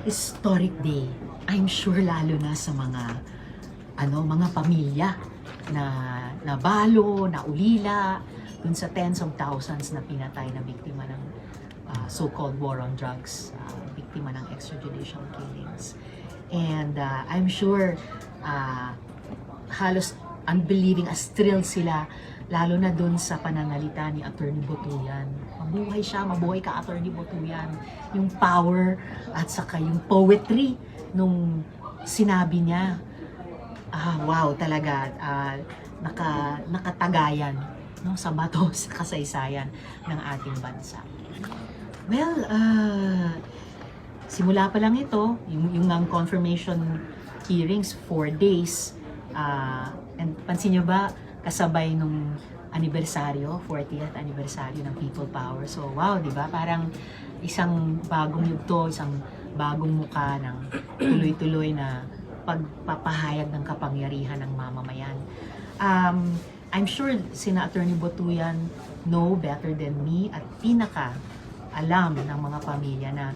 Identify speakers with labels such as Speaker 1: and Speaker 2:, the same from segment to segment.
Speaker 1: historic day. I'm sure lalo na sa mga pamilya na nabalo, naulila dun sa tens of thousands na pinatay na biktima ng so-called war on drugs, biktima ng extrajudicial killings. And I'm sure halos unbelieving as thrilled sila, lalo na dun sa pananalita ni Attorney Botuyan. Mabuhay siya, mabuhay ka Attorney Botuyan. Yung power at saka yung poetry nung sinabi niya. Wow, talaga, nakatagayan, no, sa bato, sa kasaysayan ng ating bansa. Well, simula pa lang ito, yung confirmation hearings, 4 days, and pansin nyo ba, kasabay nung anibersaryo, 40th anniversary ng People Power. So wow, di ba? Parang isang bagong yugto, isang bagong muka ng tuloy-tuloy na pagpapahayag ng kapangyarihan ng mamamayan. I'm sure sina Attorney Botuyan know better than me at pinaka alam ng mga pamilya na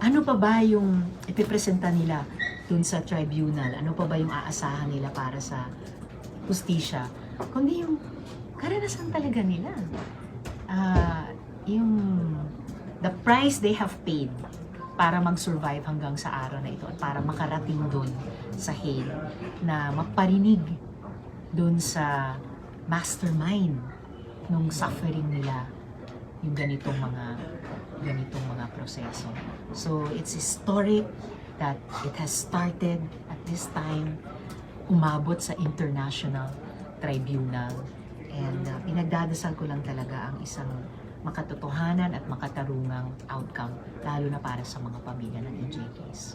Speaker 1: ano pa ba yung ipipresenta nila dun sa tribunal, ano pa ba yung aasahan nila para sa hustisya, kundi yung karanasan talaga nila. Yung the price they have paid para mag-survive hanggang sa araw na ito at para makarating doon sa Hague na maparinig doon sa mastermind nung suffering nila yung ganitong mga proseso. So it's historic that it has started at this time, umabot sa international tribunal, and pinagdadasal ko lang talaga ang isang makatotohanan at makatarungang outcome, lalo na para sa mga pamilya ng EJ case.